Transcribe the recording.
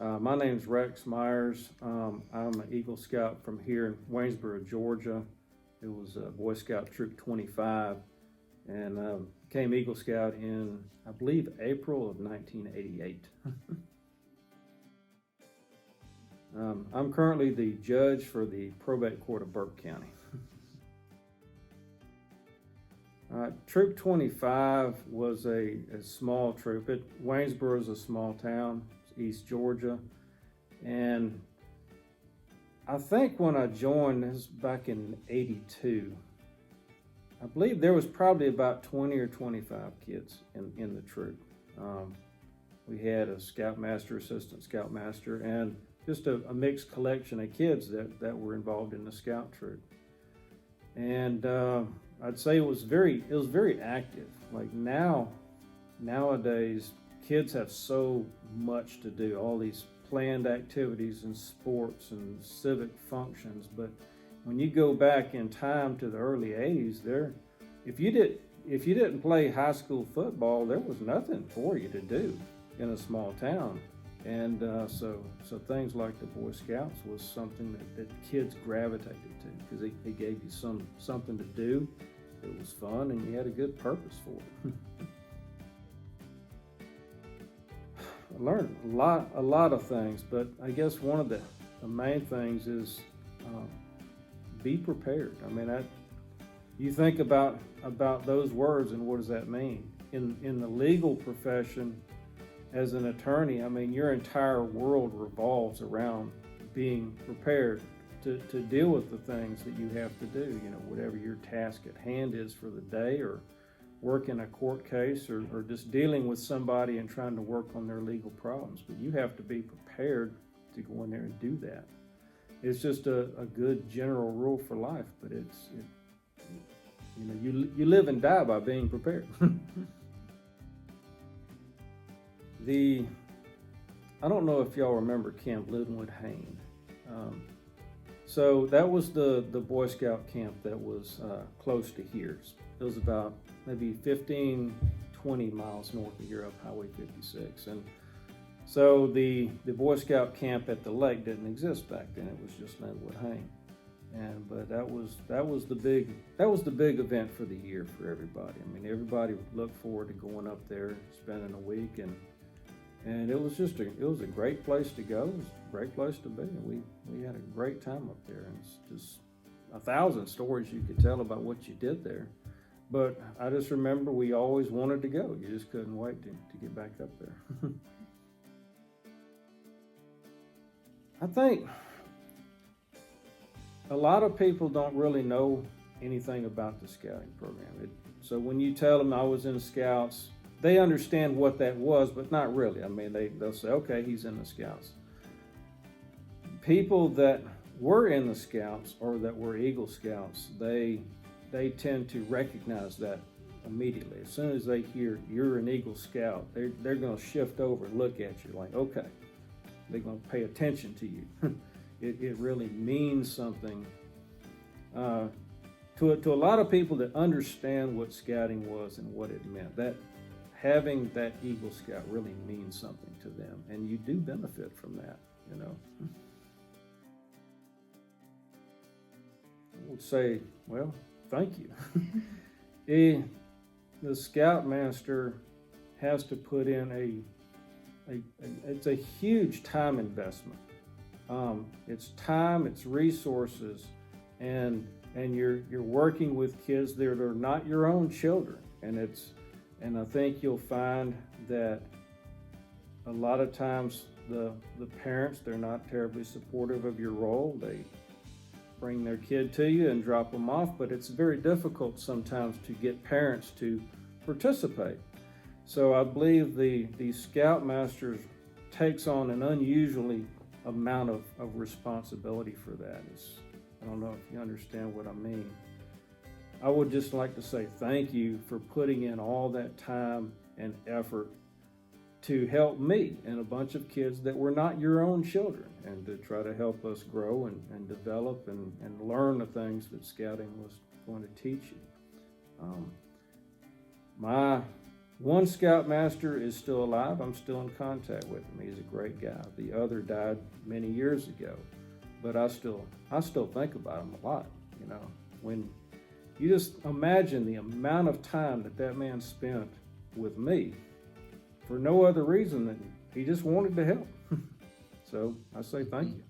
My name's Rex Myers. I'm an Eagle Scout from here in Waynesboro, Georgia. It was Boy Scout Troop 25, and became Eagle Scout in, I believe, April of 1988. I'm currently the judge for the Probate Court of Burke County. Troop 25 was a small troop. Waynesboro is a small town, East Georgia, and I think when I joined, this was back in '82, I believe there was probably about 20 or 25 kids in the troop. We had a scoutmaster, assistant scoutmaster, and just a mixed collection of kids that were involved in the scout troop. And I'd say it was very active. Like nowadays, kids have so much to do, all these planned activities and sports and civic functions. But when you go back in time to the early '80s, if you didn't play high school football, there was nothing for you to do in a small town. And so things like the Boy Scouts was something that kids gravitated to, because it gave you something to do. It was fun, and you had a good purpose for it. I learned a lot of things, but I guess one of the main things is be prepared. I mean, you think about those words, and what does that mean? In the legal profession, as an attorney, I mean, your entire world revolves around being prepared to deal with the things that you have to do, whatever your task at hand is for the day, or working a court case, or just dealing with somebody and trying to work on their legal problems. But you have to be prepared to go in there and do that. It's just a good general rule for life, but you live and die by being prepared. I don't know if y'all remember Camp Linwood Hayne. So that was the Boy Scout camp that was close to here. It was about maybe 15, 20 miles north of here up Highway 56. And so the Boy Scout camp at the lake didn't exist back then. It was just Linwood Hayne. But that was the big event for the year for everybody. I mean, everybody looked forward to going up there, spending a week, and it was a great place to go. It was a great place to be. We had a great time up there, and it's just 1,000 stories you could tell about what you did there. But I just remember we always wanted to go. You just couldn't wait to get back up there. I think a lot of people don't really know anything about the scouting program. So when you tell them I was in Scouts, they understand what that was, but not really. I mean, they'll say, okay, he's in the Scouts. People that were in the Scouts or that were Eagle Scouts, they tend to recognize that immediately. As soon as they hear you're an Eagle Scout, they're going to shift over and look at you like, okay. They're going to pay attention to you. It really means something to a lot of people that understand what scouting was and what it meant. That having that Eagle Scout really means something to them, and you do benefit from that. I would say, well, thank you. The Scoutmaster has to put in it's a huge time investment. It's time, it's resources, and you're working with kids that are not your own children, and I think you'll find that a lot of times the parents, they're not terribly supportive of your role. They bring their kid to you and drop them off, but it's very difficult sometimes to get parents to participate. So I believe the Scoutmaster takes on an unusually amount of responsibility for that. I don't know if you understand what I mean. I would just like to say thank you for putting in all that time and effort to help me and a bunch of kids that were not your own children, and to try to help us grow and develop and learn the things that scouting was going to teach you. One Scoutmaster is still alive. I'm still in contact with him. He's a great guy. The other died many years ago, but I still think about him a lot. You know, when you just imagine the amount of time that man spent with me for no other reason than he just wanted to help. So I say thank you.